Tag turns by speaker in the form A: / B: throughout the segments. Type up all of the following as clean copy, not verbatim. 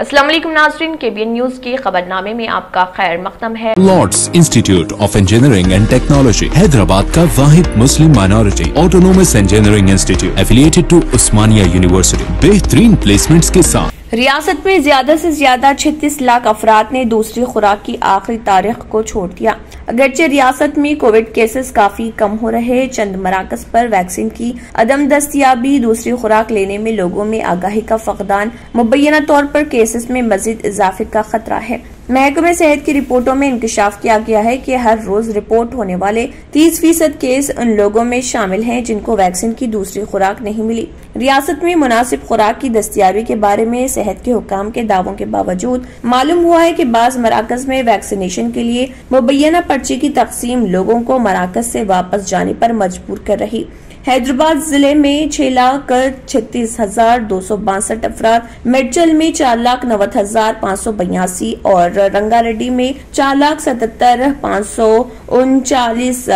A: अस्सलाम वालेकुम नाज़रीन, KBN न्यूज के खबरनामे में आपका खैर मक़दम है।
B: Lords institute of engineering and technology Hyderabad का वाहिद मुस्लिम minority autonomous engineering institute affiliated to Osmania university बेहतरीन प्लेसमेंट्स के साथ
C: रियासत में ज्यादा से ज्यादा 36 लाख अफराद ने दूसरी खुराक की आखिरी तारीख को छोड़ दिया। अगरचे रियासत में कोविड केसेस काफी कम हो रहे, चंद मराकज पर वैक्सीन की अदम दस्तयाबी, दूसरी खुराक लेने में लोगों में आगाही का फकदान, मुबैना तौर पर केसेस में मजीद इजाफे का खतरा है। महकमे सेहत की रिपोर्टों में इंकशाफ किया गया है कि हर रोज रिपोर्ट होने वाले 30% केस उन लोगों में शामिल हैं जिनको वैक्सीन की दूसरी खुराक नहीं मिली। रियासत में मुनासिब खुराक की दस्तयाबी के बारे में सेहत के हुकाम के दावों के बावजूद मालूम हुआ है कि बाज मराकज में वैक्सीनेशन के लिए मुबैना पर्ची की तकसीम लोगों को मराकज से वापस जाने पर मजबूर कर रही। हैदराबाद जिले में 6,36,262 अफराद, मेडचल में 4,90,582 और रंगारेड्डी में 4,77,539,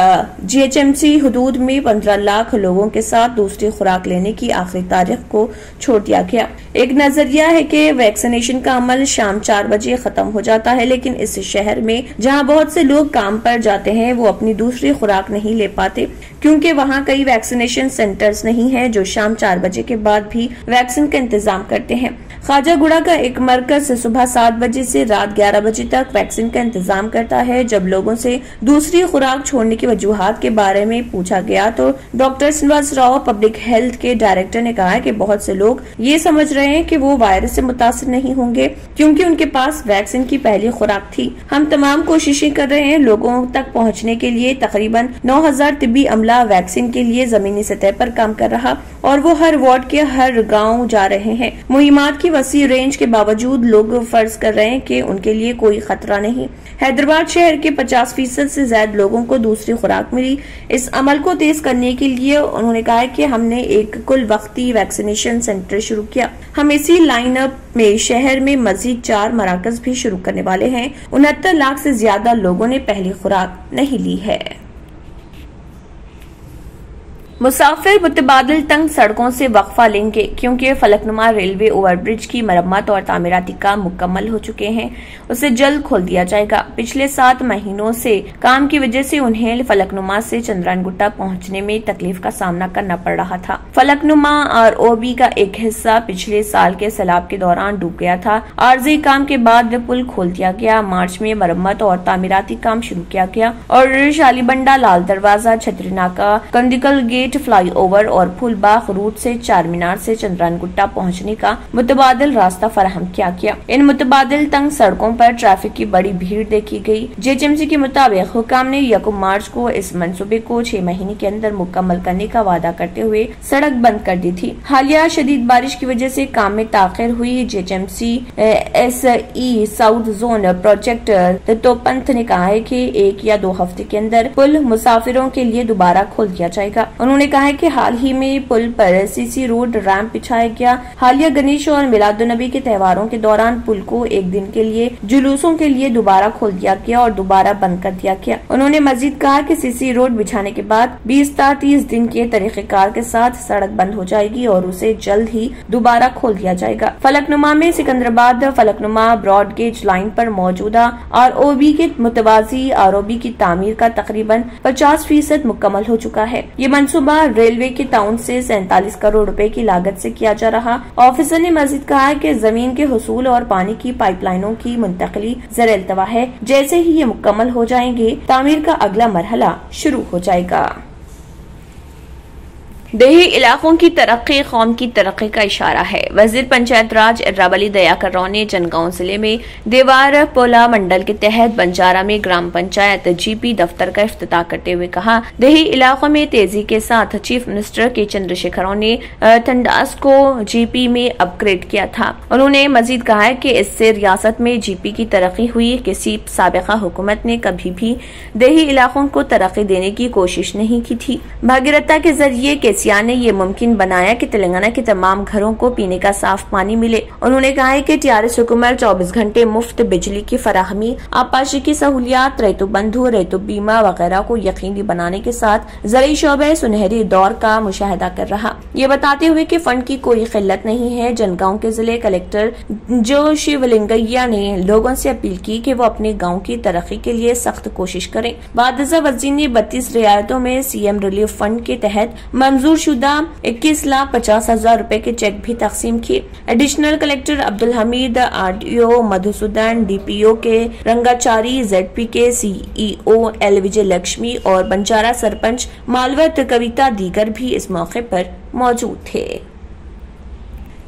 C: GHMC हदूद में 15 लाख लोगों के साथ दूसरी खुराक लेने की आखिरी तारीख को छोड़ दिया गया। एक नजरिया है कि वैक्सीनेशन का अमल शाम 4 बजे खत्म हो जाता है, लेकिन इस शहर में जहां बहुत से लोग काम पर जाते हैं वो अपनी दूसरी खुराक नहीं ले पाते क्योंकि वहां कई वैक्सीनेशन सेंटर्स नहीं है जो शाम 4 बजे के बाद भी वैक्सीन का इंतजाम करते हैं। ख्वाजागुड़ा का एक मरकज सुबह 7 बजे से रात 11 बजे तक वैक्सीन का इंतजाम करता है। जब लोगों से दूसरी खुराक छोड़ने की वजूहात के बारे में पूछा गया तो doctor Srinivas Rao, public health के डायरेक्टर, ने कहा कि बहुत से लोग ये समझ रहे हैं कि वो वायरस से मुतासिर नहीं होंगे क्योंकि उनके पास वैक्सीन की पहली खुराक थी। हम तमाम कोशिशें कर रहे हैं लोगों तक पहुँचने के लिए। तकरीबन 9,000 तिब्बी अमला वैक्सीन के लिए जमीनी सतह पर काम कर रहा और वो हर वार्ड के हर गाँव जा रहे हैं। मुहिमात की वसी रेंज के बावजूद लोग फर्ज कर रहे हैं कि उनके लिए कोई खतरा नहीं। हैदराबाद शहर के 50% से ज्यादा लोगों को दूसरी खुराक मिली। इस अमल को तेज करने के लिए उन्होंने कहा कि हमने एक कुल वक्ती वैक्सीनेशन सेंटर शुरू किया। हम इसी लाइनअप में शहर में मजीद 4 मराकज भी शुरू करने वाले हैं। 69 लाख से ज्यादा लोगों ने पहली खुराक नहीं ली है। मुसाफिर मुतबादिल तंग सड़कों से वक्फा लेंगे क्योंकि फलकनुमा रेलवे ओवरब्रिज की मरम्मत और तामीराती काम मुकम्मल हो चुके हैं। उसे जल्द खोल दिया जाएगा। पिछले 7 महीनों से काम की वजह से उन्हें फलकनुमा से चंद्रायनगुट्टा पहुंचने में तकलीफ का सामना करना पड़ रहा था। फलकनुमा ROB का एक हिस्सा पिछले साल के सैलाब के दौरान डूब गया था। आर्जी काम के बाद पुल खोल दिया गया। मार्च में मरम्मत और तामीराती काम शुरू किया गया और शालीबंडा, लाल दरवाजा, छतरीनाका, कंदिकल गेट, फ्लाईओवर और फूलबाग रूट से चार मीनार से चंद्रायनगुट्टा पहुंचने का मुतबादिल रास्ता फराहम किया गया। इन मुतबादिल तंग सड़कों पर ट्रैफिक की बड़ी भीड़ देखी गई। JHMC के मुताबिक हुकाम ने 1 मार्च को इस मंसूबे को 6 महीने के अंदर मुकम्मल करने का वादा करते हुए सड़क बंद कर दी थी। हालिया शदीद बारिश की वजह से काम में ताखिर हुई। JHMC SE south zone project तोपंथ ने कहा है कि 1 या 2 हफ्ते के अंदर पुल मुसाफिरों के लिए दोबारा खोल दिया जाएगा। उन्होंने कहा है कि हाल ही में पुल पर CC रोड रैंप बिछाया गया। हालिया गणेश और मिलादुन्नबी के त्योहारों के दौरान पुल को 1 दिन के लिए जुलूसों के लिए दोबारा खोल दिया गया और दोबारा बंद कर दिया गया। उन्होंने मजीद कहा कि CC रोड बिछाने के बाद 20-30 दिन के तरीकेकार के साथ सड़क बंद हो जाएगी और उसे जल्द ही दोबारा खोल दिया जाएगा। फलकनुमा में Secunderabad Falaknuma broad gauge line पर मौजूदा ROB के मुतवाजी ROB की तामीर का तकरीबन 50% मुकम्मल हो चुका है। ये मंसूबा रेलवे के ताउन से 47 करोड़ रुपए की लागत से किया जा रहा। ऑफिसर ने मजीद कहा कि जमीन के हुसूल और पानी की पाइपलाइनों की मुंतकली ज़र-ए-अल्तवा है। जैसे ही ये मुकम्मल हो जाएंगे तामीर का अगला मरहला शुरू हो जाएगा। देही इलाकों की तरक्की कौम की तरक्की का इशारा है। वजीर पंचायत राज इर्रावली दयाकर राव ने जनगांव जिले में देवार पोला मंडल के तहत बंजारा में ग्राम पंचायत GP दफ्तर का इफ्तिताह करते हुए कहा, देही इलाकों में तेजी के साथ चीफ मिनिस्टर के चंद्रशेखर राव ने थंडास को GP में अपग्रेड किया था। उन्होंने मजीद कहा है कि इससे रियासत में GP की तरक्की हुई। किसी साबिका हुकूमत ने कभी भी देही इलाकों को तरक्की देने की कोशिश नहीं की थी। भागीरथता के जरिए केसीआर ने ये मुमकिन बनाया कि तेलंगाना के तमाम घरों को पीने का साफ पानी मिले। उन्होंने कहा है कि टीआरएस हुकूमत 24 घंटे मुफ्त बिजली की फराहमी, आपाशी की सहूलियात, रैतु बंधु, रैतु बीमा वगैरह को यकीनी बनाने के साथ ज़रूरी शोबे सुनहरी दौर का मुशाहिदा कर रहा। ये बताते हुए कि फंड की कोई किल्लत नहीं है। जनगांव के जिले कलेक्टर जो शिवलिंगैया ने लोगों से अपील की कि वो अपने गांव की तरक्की के लिए सख्त कोशिश करें। बादशाह वजीर ने 32 रियायतों में सीएम रिलीफ फंड के तहत मंजूर शुदा 21,50,000 रुपए के चेक भी तकसीम किए। Additional collector Abdul Hamid, RDO Madhusudan, DPO के रंगाचारी, जेडपी के सीईओ एल विजय लक्ष्मी और बंजारा सरपंच मालवत कविता दीगर भी इस मौके पर मौजूद थे।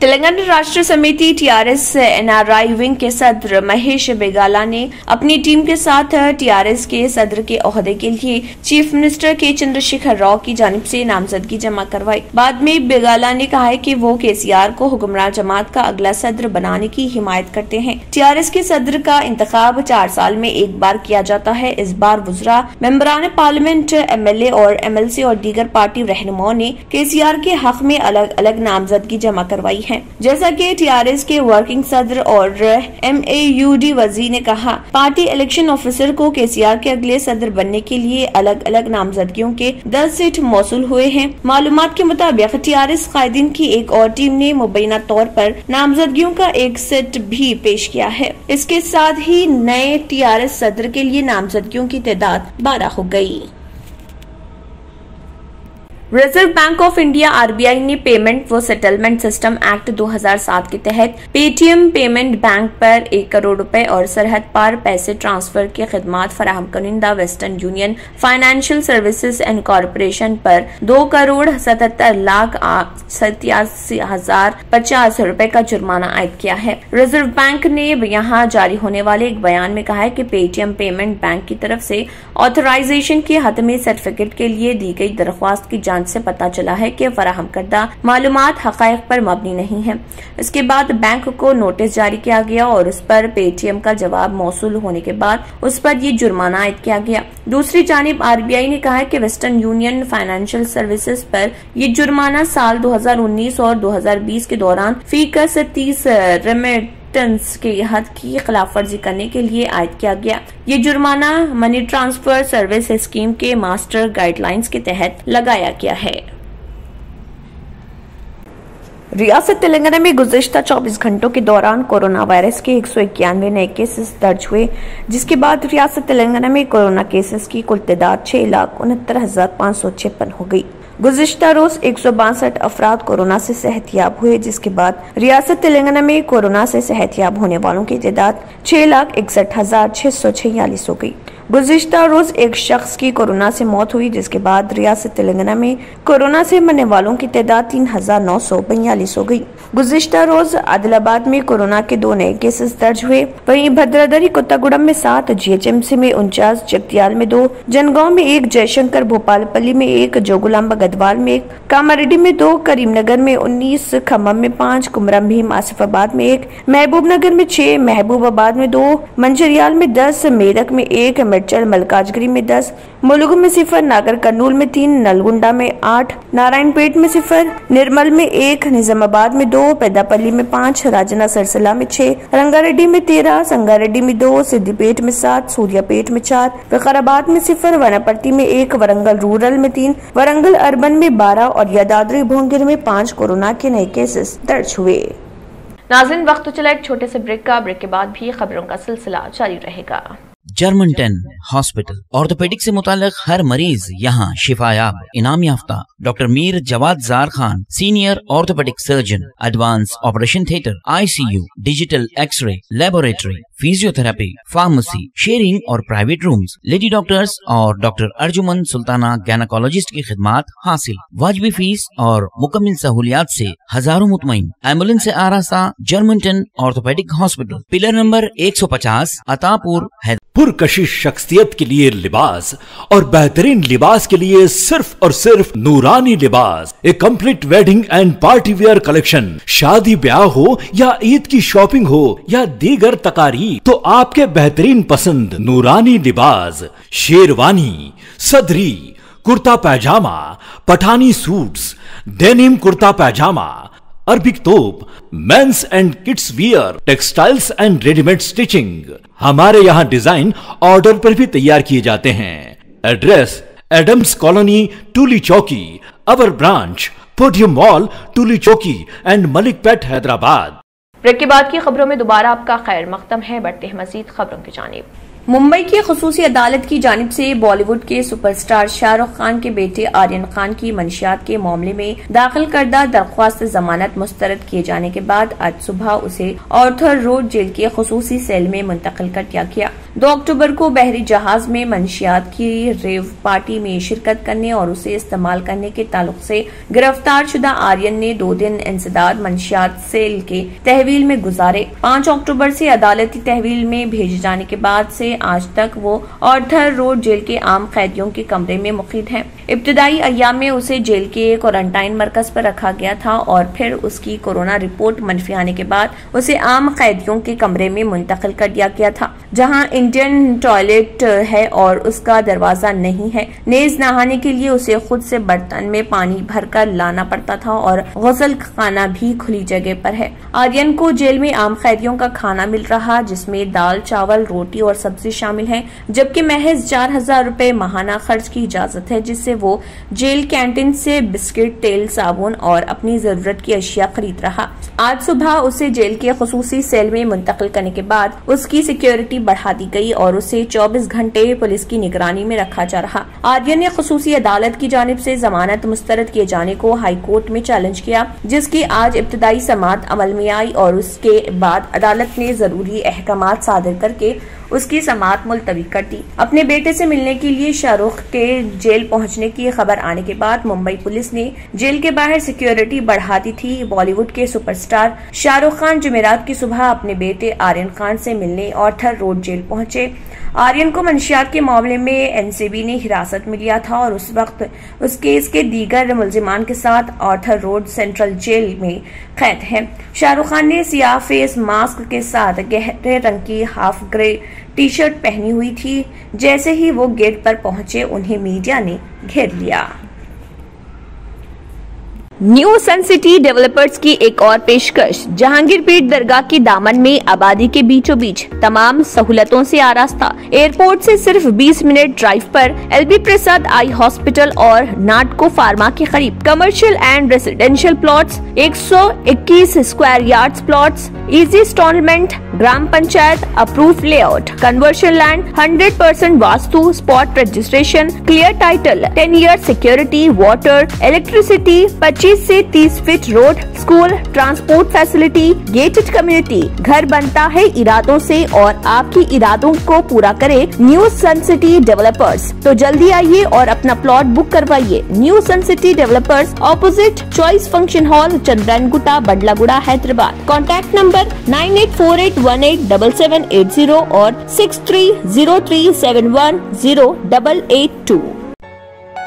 C: तेलंगाना राष्ट्र समिति टीआरएस एनआरआई विंग के सदर महेश बेगाला ने अपनी टीम के साथ टीआरएस के सदर के ओहदे के लिए चीफ मिनिस्टर के चंद्रशेखर राव की जानिब से नामजदगी जमा करवाई। बाद में बेगाला ने कहा है कि वो केसीआर को हुक्मरान जमात का अगला सदर बनाने की हिमायत करते हैं। टीआरएस के सदर का इंतखाब 4 साल में एक बार किया जाता है। इस बार वुज़रा, मेंबरान पार्लियामेंट, एमएलए और एमएलसी और दीगर पार्टी रहनुमाओं ने केसीआर के हक में अलग अलग नामजदगी जमा करवाई है। जैसा कि टीआरएस के वर्किंग सदर और एमएयूडी वजीर ने कहा, पार्टी इलेक्शन ऑफिसर को केसीआर के अगले सदर बनने के लिए अलग अलग नामजदगियों के 10 सेट मौसूल हुए हैं। मालूमात के मुताबिक टीआरएस कायदीन की एक और टीम ने मुबैना तौर पर नामजदगियों का एक सेट भी पेश किया है। इसके साथ ही नए टीआरएस सदर के लिए नामजदगियों की तादाद 12 हो गई। Reserve bank of India RBI ने पेमेंट व सेटलमेंट सिस्टम एक्ट 2007 के तहत पेटीएम पेमेंट बैंक पर 1 करोड़ रुपए और सरहद पार पैसे ट्रांसफर की खिदमात फराहम कनिंदा Western Union financial services and corporation पर 2,77,87,050 रुपए का जुर्माना आयद किया है। रिजर्व बैंक ने यहाँ जारी होने वाले एक बयान में कहा है कि पेटीएम पेमेंट बैंक की तरफ से ऑथराइजेशन के हतमी सर्टिफिकेट के लिए दी गई दरख्वास्त की जांच से पता चला है कि फराहम करदा मालूमात हकायक पर मबनी नहीं है। इसके बाद बैंक को नोटिस जारी किया गया और उस पर पेटीएम का जवाब मौसूल होने के बाद उस पर ये जुर्माना आयद किया गया। दूसरी जानिब आरबीआई ने कहा है कि वेस्टर्न यूनियन फाइनेंशियल सर्विसेज पर ये जुर्माना साल 2019 और 2020 के दौरान फीकस 30 रेमिटेंस के हद की खिलाफ वर्जी करने के लिए आयद किया गया। ये जुर्माना मनी ट्रांसफर सर्विस स्कीम के मास्टर गाइडलाइंस के तहत लगाया गया है। रियासत तेलंगाना में गुज़िश्ता 24 घंटों के दौरान कोरोना वायरस के 191 नए केसेस दर्ज हुए, जिसके बाद रियासत तेलंगाना में कोरोना केसेस की कुल तादाद 6,69,556 हो गई। गुज़िश्ता रोज 162 अफराद कोरोना से सेहतयाब हुए, जिसके बाद रियासत तेलंगाना में कोरोना से सेहतयाब होने वालों की तादाद 6,61,646 हो गई। गुज़िश्ता रोज एक शख्स की कोरोना से मौत हुई, जिसके बाद रियासत तेलंगाना में कोरोना से मरने वालों की तादाद 3,942 हो गई। गुज़िश्ता रोज आदिलाबाद में कोरोना के 2 नए केसेस दर्ज हुए। वहीं भद्रादरी कोत्तागुड़म में 7, जीएचएमसी में 49, जगतियाल में 2, जनगांव में 1, जयशंकर भोपालपल्ली में 1, जोगुलांबा गदवाल में 1, कामारेड्डी में 2, करीमनगर में 19, खम्मम में 5, कुमरम भीम आसिफाबाद में 1, महबूबनगर में 6, महबूबाबाद में 2, मंचिरियाल में 10, मेरठ में 1, मिर्चल मलकाजगिरी में 10, मुलुगु में 0, नागर कर्नूल में 3, नलगुंडा में 8, नारायणपेट में 0, निर्मल में 1, निजामाबाद में 2, पेदापल्ली में 5, राजना सरसला में 6, रंगारेड्डी में 13, संगारेड्डी में 2, सिद्दीपेट में 7, सूर्यापेट में 4, विकाराबाद में 0, वनापर्ती में 1, वरंगल रूरल में 3, वरंगल अर्बन में 12 और यादाद्री भोंगिर में 5 कोरोना के नए केसेस दर्ज हुए।
A: नाज़रीन, वक्त तो चला एक छोटे से ब्रेक का। ब्रेक के बाद भी खबरों का सिलसिला जारी रहेगा।
D: जर्मनटन हॉस्पिटल ऑर्थोपेडिक से मुताल्लिक हर मरीज यहाँ शिफायाब। इनाम याफ्ता doctor Mir Jawad Zar Khan, senior orthopaedic surgeon, advance operation theatre, ICU, digital X ray, laboratory, physiotherapy, pharmacy, sharing और प्राइवेट रूम्स, लेडी डॉक्टर्स और डॉक्टर अर्जुमन सुल्ताना गायनेकोलॉजिस्ट की खिदमात हासिल। वाजिबी फीस और मुकम्मल सहूलियात से हजारों मुतमईन। एम्बुलेंस से आरास्ता Germanton orthopaedic hospital, pillar number 150, Attapur,
E: पुरकशिश शख्सियत के लिए लिबास और बेहतरीन लिबास के लिए सिर्फ और सिर्फ Noorani Libas, a complete wedding and party wear collection. शादी ब्याह हो या ईद की शॉपिंग हो या दीगर तकारीब, तो आपके बेहतरीन पसंद नूरानी लिबास, शेरवानी, सदरी, kurta pyjama, Pathani suits, denim kurta pyjama, Arabic thobe, men's and kids wear, textiles and readymade stitching. हमारे यहाँ डिजाइन ऑर्डर पर भी तैयार किए जाते हैं। एड्रेस एडम्स कॉलोनी, टूली चौकी। अवर ब्रांच पोडियम मॉल, टूली चौकी एंड मलिकपेट, हैदराबाद।
A: ब्रेक के बाद की खबरों में दोबारा आपका खैर मकदम है। बढ़ते हैं मजीद खबरों की जानिब।
C: मुंबई की खसूसी अदालत की जानिब से बॉलीवुड के सुपरस्टार शाहरुख खान के बेटे आर्यन खान की मंशियात के मामले में दाखिल करदा दरख्वास्त जमानत मुस्तरद किए जाने के बाद आज सुबह उसे आर्थर रोड जेल के खसूसी सेल में मुंतकिल कर दिया गया। 2 अक्टूबर को बहरी जहाज में मंशियात की रेव पार्टी में शिरकत करने और उसे इस्तेमाल करने के ताल्लुक से गिरफ्तार शुदा आर्यन ने 2 दिन इंसदाद मंशियात सेल के तहवील में गुजारे। 5 अक्टूबर से अदालती तहवील में भेजे जाने के बाद से आज तक वो आर्थर रोड जेल के आम कैदियों के कमरे में मुकीद है। इब्तदाई अय्याम में उसे जेल के क्वारंटाइन मरकज पर रखा गया था और फिर उसकी कोरोना रिपोर्ट मनफी आने के बाद उसे आम कैदियों के कमरे में मुंतकिल कर दिया गया था, जहां इंडियन टॉयलेट है और उसका दरवाजा नहीं है। नेज नहाने के लिए उसे खुद से बर्तन में पानी भरकर लाना पड़ता था और गुस्ल खाना भी खुली जगह पर है। आर्यन को जेल में आम कैदियों का खाना मिल रहा, जिसमें दाल, चावल, रोटी और सब्जी शामिल है, जबकि महज 4000 रुपए माहाना खर्च की इजाजत है, जिससे वो जेल कैंटीन से बिस्किट, तेल, साबुन और अपनी जरूरत की अशिया खरीद रहा। आज सुबह उसे जेल के खसूसी सेल में मुंतकिल करने के बाद उसकी सिक्योरिटी बढ़ा दी गई और उसे 24 घंटे पुलिस की निगरानी में रखा जा रहा। आर्यन ने खसूसी अदालत की जानिब से जमानत मुस्तरद किए जाने को हाई कोर्ट में चैलेंज किया, जिसकी आज इब्तदाई समाअत अमल में आई और उसके बाद अदालत ने जरूरी अहकामात सादर करके उसकी समाअत मुलतवी कर दी। अपने बेटे से मिलने के लिए शाहरुख के जेल पहुंचने की खबर आने के बाद मुंबई पुलिस ने जेल के बाहर सिक्योरिटी बढ़ा दी थी। बॉलीवुड के सुपरस्टार शाहरुख खान जुमेरात की सुबह अपने बेटे आर्यन खान से मिलने आर्थर रोड जेल पहुंचे। आर्यन को मंशियात के मामले में एनसीबी ने हिरासत में लिया था और उस वक्त उस केस के दीगर मुलजिमान के साथ आर्थर रोड सेंट्रल जेल में कैद है। शाहरुख खान ने सियाह फेस मास्क के साथ गहरे रंग की हाफ ग्रे टी शर्ट पहनी हुई थी। जैसे ही वो गेट पर पहुंचे उन्हें मीडिया ने घेर लिया।
A: न्यू सन सिटी डेवलपर्स की एक और पेशकश। जहांगीर पीर दरगाह की दामन में आबादी के बीचों बीच तमाम सहूलतों से आरास्ता, एयरपोर्ट से सिर्फ 20 मिनट ड्राइव पर LB प्रसाद आई हॉस्पिटल और नाटको फार्मा के करीब commercial and residential plots, 121 square yards plots, easy installment, ग्राम panchayat approved layout, conversion land, 100% vastu, spot registration, clear title, 10 year security, water, electricity, 25 से 30 feet road, school, transport facility, gated community. घर बनता है इरादों से और आपकी इरादों को पूरा करे न्यू सन सिटी डेवलपर्स। तो जल्दी आइए और अपना प्लॉट बुक करवाइए। New Sun City Developers, opposite Choice Function Hall, Chandran Gutta, Bandlaguda, Hyderabad. Contact number 9848187780 और 6303710882।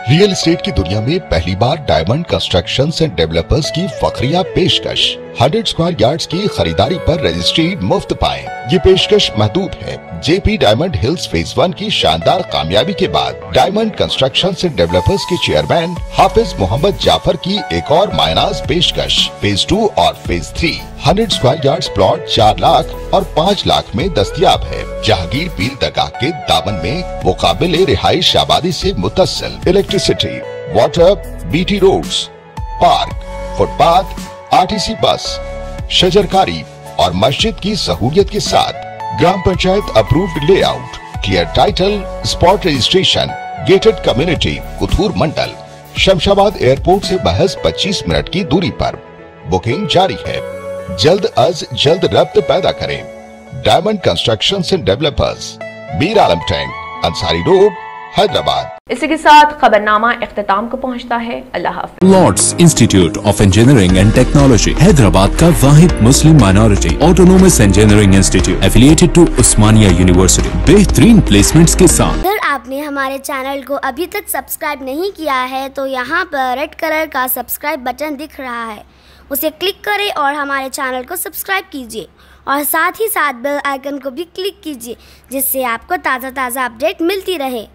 F: रियल एस्टेट की दुनिया में पहली बार डायमंड कंस्ट्रक्शंस एंड डेवलपर्स की फखरिया पेशकश। 100 स्क्वायर यार्ड्स की खरीदारी पर रजिस्ट्री मुफ्त पाएं। ये पेशकश महदूद है। JP डायमंड हिल्स फेज 1 की शानदार कामयाबी के बाद डायमंड कंस्ट्रक्शंस एंड डेवलपर्स के चेयरमैन हाफिज मोहम्मद जाफर की एक और मायनाज पेशकश। फेज 2 और phase 3 100 square yards plot 4 lakh और 5 लाख में दस्तयाब है। जहांगीर पीर दरगाह के दामन में वो काबिल रिहाइश आबादी से मुतस्सिल electricity, water, BT roads, park, footpath, RTC bus, शजरकारी और मस्जिद की सहूलियत के साथ ग्राम panchayat approved layout, clear title, spot registration, gated community, Kuthur mandal, Shamshabad airport से महज 25 मिनट की दूरी पर। बुकिंग जारी है। जल्द अज जल्द रब्त पैदा करें। Diamond Constructions and developers, Mir Alam tank, Ansari road, Hyderabad.
A: इसी के साथ खबरनामा इख्तिताम को पहुंचता है। अल्लाह हाफ़िज़।
B: Lords institute of engineering and technology, Hyderabad का वाहिद मुस्लिम minority autonomous engineering institute affiliated to Osmania university, बेहतरीन प्लेसमेंट्स के साथ।
G: अगर आपने हमारे चैनल को अभी तक सब्सक्राइब नहीं किया है तो यहाँ पर रेड कलर का सब्सक्राइब बटन दिख रहा है, उसे क्लिक करें और हमारे चैनल को सब्सक्राइब कीजिए और साथ ही साथ बेल आइकन को भी क्लिक कीजिए, जिससे आपको ताज़ा अपडेट मिलती रहे।